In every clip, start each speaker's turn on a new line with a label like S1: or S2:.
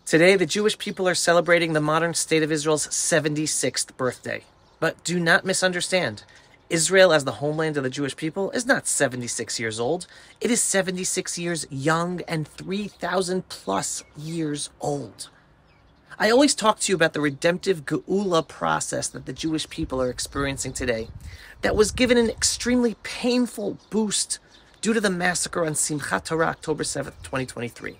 S1: Today, the Jewish people are celebrating the modern state of Israel's 76th birthday. But do not misunderstand. Israel, as the homeland of the Jewish people, is not 76 years old. It is 76 years young and 3,000 plus years old. I always talk to you about the redemptive geula process that the Jewish people are experiencing today, that was given an extremely painful boost due to the massacre on Simchat Torah, October 7th, 2023.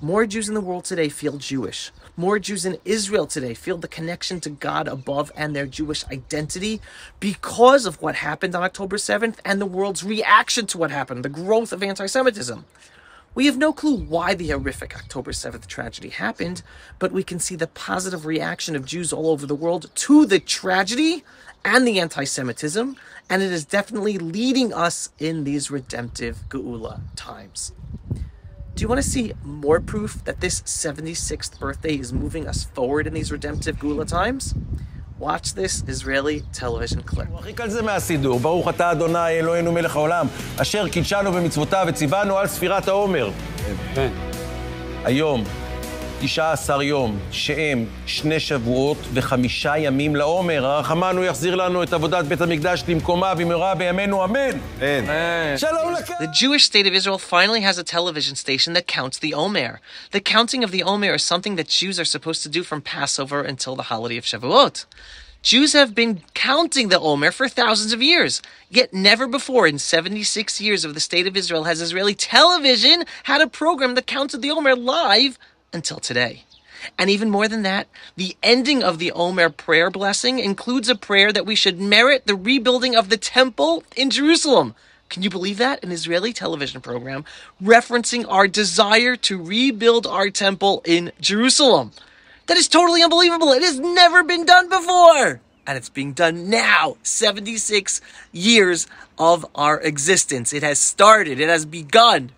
S1: More Jews in the world today feel Jewish. More Jews in Israel today feel the connection to God above and their Jewish identity because of what happened on October 7th and the world's reaction to what happened, the growth of anti-Semitism. We have no clue why the horrific October 7th tragedy happened, but we can see the positive reaction of Jews all over the world to the tragedy and the anti-Semitism, and it is definitely leading us in these redemptive geula times. Do you want to see more proof that this 76th birthday is moving us forward in these redemptive geula times? Watch this Israeli television clip.
S2: הכי קל זה מהסידור. ברוך אתה אדוני אלוהינו מלך העולם, אשר קידשנו במצוותיו וציוונו על ספירת העומר. כן. היום, 19 יום, שהם 2 שבועות ו5 ימים לעומר. הרחמן הוא יחזיר לנו את עבודת בית המקדש למקומה במהרה בימינו, אמן. שלום לכם.
S1: The Jewish state of Israel finally has a television station that counts the Omer. The counting of the Omer is something that Jews are supposed to do from Passover until the holiday of Shavuot. Jews have been counting the Omer for thousands of years, yet never before in 76 years of the state of Israel has Israeli television had a program that counted the Omer live until today. And even more than that, the ending of the Omer prayer blessing includes a prayer that we should merit the rebuilding of the temple in Jerusalem. Can you believe that? An Israeli television program referencing our desire to rebuild our temple in Jerusalem. That is totally unbelievable. It has never been done before. And it's being done now, 76 years of our existence. It has started. It has begun.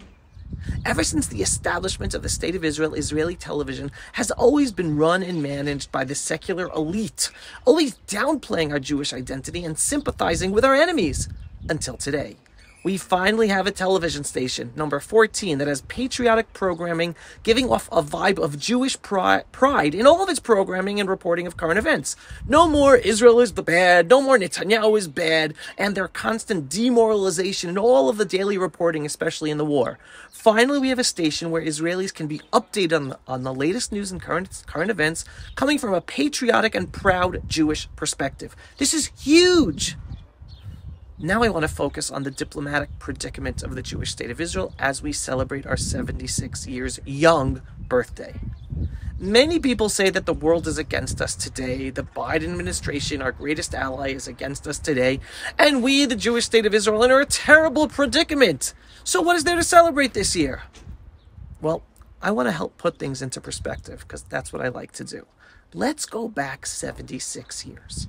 S1: Ever since the establishment of the State of Israel, Israeli television has always been run and managed by the secular elite, always downplaying our Jewish identity and sympathizing with our enemies. Until today. We finally have a television station, number 14, that has patriotic programming, giving off a vibe of Jewish pride in all of its programming and reporting of current events. No more Israel is the bad, no more Netanyahu is bad, and their constant demoralization in all of the daily reporting, especially in the war. Finally, we have a station where Israelis can be updated on the latest news and current events, coming from a patriotic and proud Jewish perspective. This is huge! Now I want to focus on the diplomatic predicament of the Jewish state of Israel as we celebrate our 76 years young birthday. Many people say that the world is against us today, the Biden administration, our greatest ally, is against us today, and we, the Jewish state of Israel, are in a terrible predicament. So what is there to celebrate this year? Well, I want to help put things into perspective because that's what I like to do. Let's go back 76 years.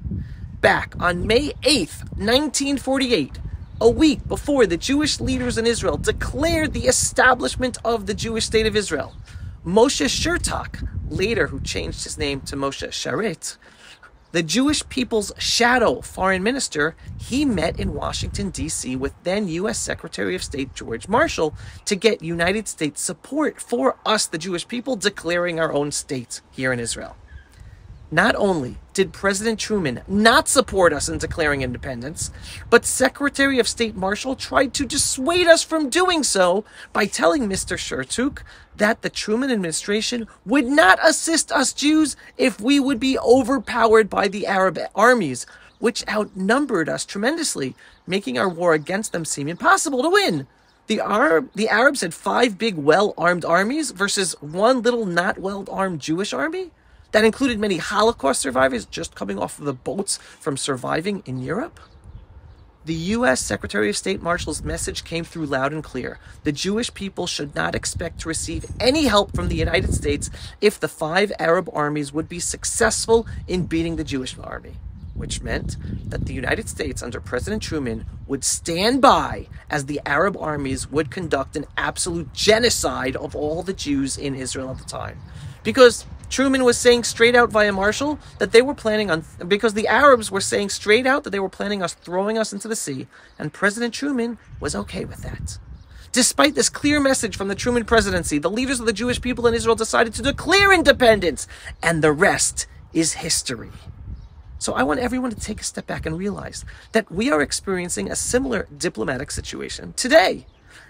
S1: Back on May 8th, 1948, a week before the Jewish leaders in Israel declared the establishment of the Jewish state of Israel, Moshe Shertok, later who changed his name to Moshe Sharet, the Jewish people's shadow foreign minister, he met in Washington, D.C. with then U.S. Secretary of State George Marshall to get United States support for us, the Jewish people, declaring our own state here in Israel. Not only did President Truman not support us in declaring independence, but Secretary of State Marshall tried to dissuade us from doing so by telling Mr. Shertok that the Truman administration would not assist us Jews if we would be overpowered by the Arab armies, which outnumbered us tremendously, making our war against them seem impossible to win. The Arabs had 5 big well-armed armies versus one little not well-armed Jewish army. That included many Holocaust survivors just coming off of the boats from surviving in Europe. The U.S. Secretary of State Marshall's message came through loud and clear. The Jewish people should not expect to receive any help from the United States if the 5 Arab armies would be successful in beating the Jewish army, which meant that the United States under President Truman would stand by as the Arab armies would conduct an absolute genocide of all the Jews in Israel at the time. Because Truman was saying straight out via Marshall that they were planning on, because the Arabs were saying straight out that they were planning on throwing us into the sea, and President Truman was okay with that. Despite this clear message from the Truman presidency, the leaders of the Jewish people in Israel decided to declare independence, and the rest is history. So I want everyone to take a step back and realize that we are experiencing a similar diplomatic situation today.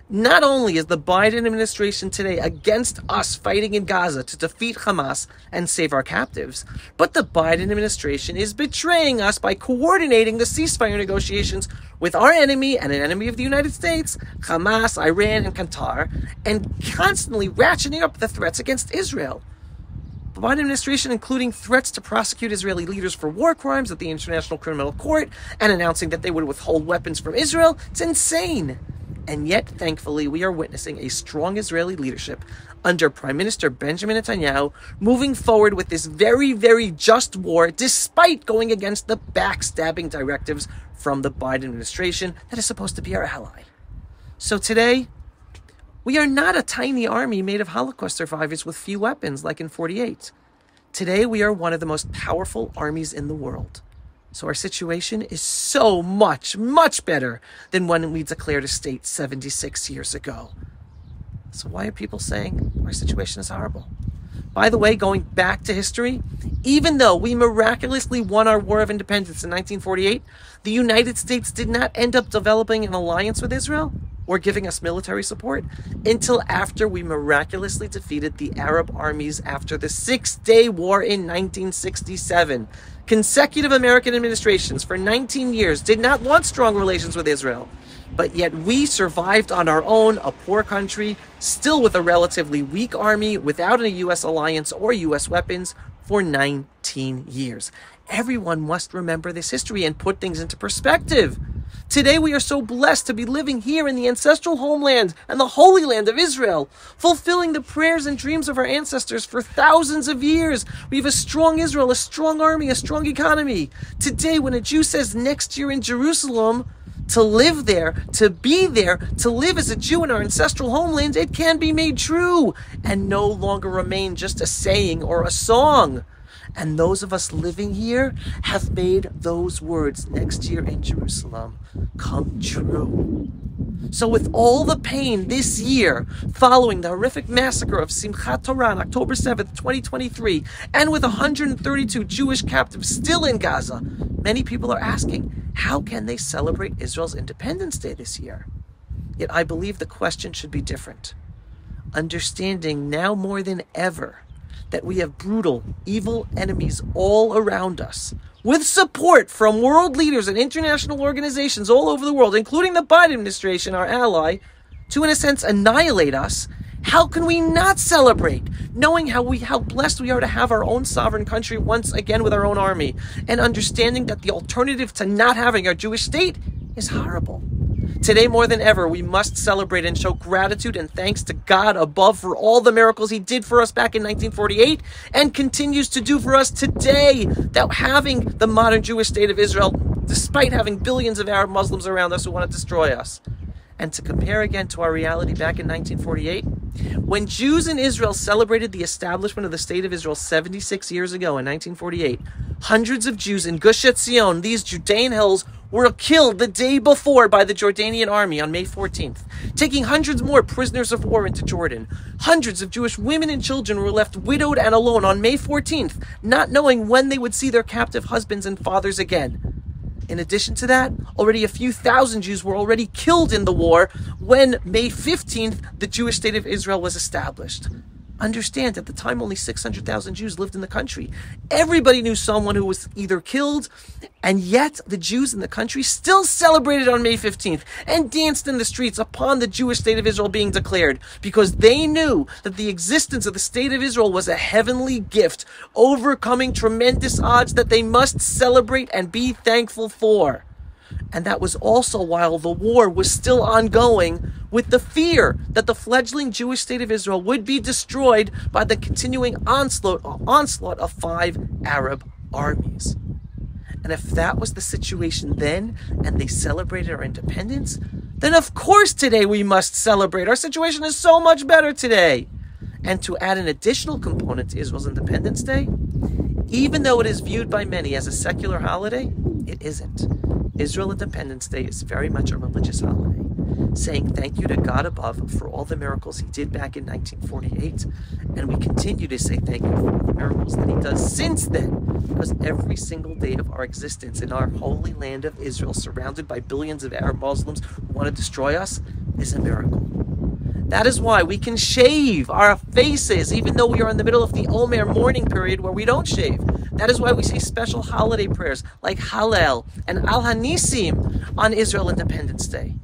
S1: Not only is the Biden administration today against us fighting in Gaza to defeat Hamas and save our captives, but the Biden administration is betraying us by coordinating the ceasefire negotiations with our enemy and an enemy of the United States, Hamas, Iran, and Qatar, and constantly ratcheting up the threats against Israel. The Biden administration, including threats to prosecute Israeli leaders for war crimes at the International Criminal Court and announcing that they would withhold weapons from Israel, it's insane. And yet, thankfully, we are witnessing a strong Israeli leadership under Prime Minister Benjamin Netanyahu moving forward with this very, very just war, despite going against the backstabbing directives from the Biden administration that is supposed to be our ally. So today, we are not a tiny army made of Holocaust survivors with few weapons like in 48. Today, we are one of the most powerful armies in the world. So our situation is so much, much better than when we declared a state 76 years ago. So why are people saying our situation is horrible? By the way, going back to history, even though we miraculously won our War of Independence in 1948, the United States did not end up developing an alliance with Israel or giving us military support until after we miraculously defeated the Arab armies after the Six-Day War in 1967. Consecutive American administrations for 19 years did not want strong relations with Israel, but yet we survived on our own, a poor country, still with a relatively weak army, without a U.S. alliance or U.S. weapons, for 19 years. Everyone must remember this history and put things into perspective. Today we are so blessed to be living here in the ancestral homeland and the Holy Land of Israel, fulfilling the prayers and dreams of our ancestors for thousands of years. We have a strong Israel, a strong army, a strong economy. Today, when a Jew says next year in Jerusalem, to live there, to be there, to live as a Jew in our ancestral homeland, it can be made true and no longer remain just a saying or a song. And those of us living here have made those words, next year in Jerusalem, come true. So with all the pain this year, following the horrific massacre of Simchat Torah on October 7th, 2023, and with 132 Jewish captives still in Gaza, many people are asking, how can they celebrate Israel's Independence Day this year? Yet I believe the question should be different. Understanding now more than ever that we have brutal, evil enemies all around us, with support from world leaders and international organizations all over the world, including the Biden administration, our ally, to, in a sense, annihilate us, how can we not celebrate, knowing how blessed we are to have our own sovereign country once again with our own army, and understanding that the alternative to not having our Jewish state is horrible. Today, more than ever, we must celebrate and show gratitude and thanks to God above for all the miracles He did for us back in 1948 and continues to do for us today. That having the modern Jewish state of Israel, despite having billions of Arab Muslims around us who want to destroy us. And to compare again to our reality back in 1948, when Jews in Israel celebrated the establishment of the State of Israel 76 years ago in 1948, hundreds of Jews in Gush Etzion, these Judean hills, were killed the day before by the Jordanian army on May 14th, taking hundreds more prisoners of war into Jordan. Hundreds of Jewish women and children were left widowed and alone on May 14th, not knowing when they would see their captive husbands and fathers again. In addition to that, already a few thousand Jews were already killed in the war when May 15th, the Jewish state of Israel was established. Understand, at the time, only 600,000 Jews lived in the country. Everybody knew someone who was either killed, and yet the Jews in the country still celebrated on May 15th and danced in the streets upon the Jewish state of Israel being declared, because they knew that the existence of the state of Israel was a heavenly gift, overcoming tremendous odds that they must celebrate and be thankful for. And that was also while the war was still ongoing, with the fear that the fledgling Jewish state of Israel would be destroyed by the continuing onslaught of 5 Arab armies. And if that was the situation then, and they celebrated our independence, then of course today we must celebrate. Our situation is so much better today. And to add an additional component to Israel's Independence Day, even though it is viewed by many as a secular holiday, it isn't. Israel Independence Day is very much a religious holiday. saying thank you to God above for all the miracles he did back in 1948. And we continue to say thank you for all the miracles that he does since then, because every single day of our existence in our holy land of Israel, surrounded by billions of Arab Muslims who want to destroy us, is a miracle. That is why we can shave our faces, even though we are in the middle of the Omer mourning period where we don't shave. That is why we say special holiday prayers like Hallel and Al Hanisim on Israel Independence Day.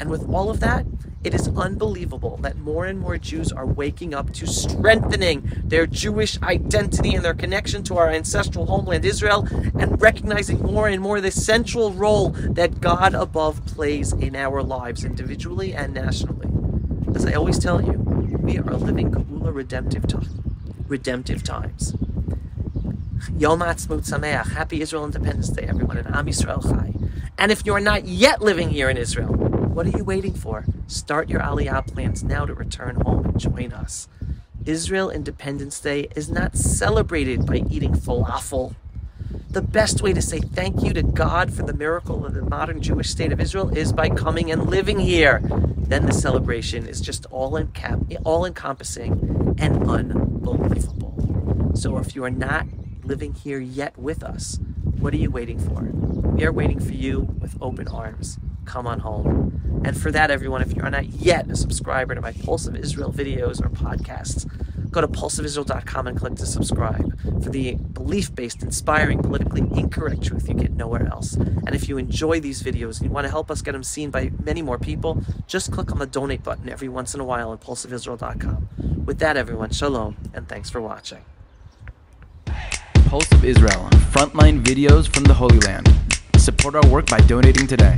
S1: And with all of that, it is unbelievable that more and more Jews are waking up to strengthening their Jewish identity and their connection to our ancestral homeland Israel, and recognizing more and more the central role that God above plays in our lives, individually and nationally. As I always tell you, we are living Geula redemptive times. Yom Ha'atzmaut Sameach, Happy Israel Independence Day, everyone, and Am Yisrael Chai. And if you're not yet living here in Israel, what are you waiting for? Start your Aliyah plans now to return home and join us. Israel Independence Day is not celebrated by eating falafel. The best way to say thank you to God for the miracle of the modern Jewish state of Israel is by coming and living here. Then the celebration is just all-encompassing and unbelievable. So if you are not living here yet with us, what are you waiting for? We are waiting for you with open arms. Come on home. And for that, everyone, if you're not yet a subscriber to my Pulse of Israel videos or podcasts, go to pulseofisrael.com and click to subscribe for the belief-based, inspiring, politically incorrect truth you get nowhere else. And if you enjoy these videos and you want to help us get them seen by many more people, just click on the donate button every once in a while on pulseofisrael.com. With that, everyone, shalom, and thanks for watching.
S3: Pulse of Israel, frontline videos from the Holy Land. Support our work by donating today.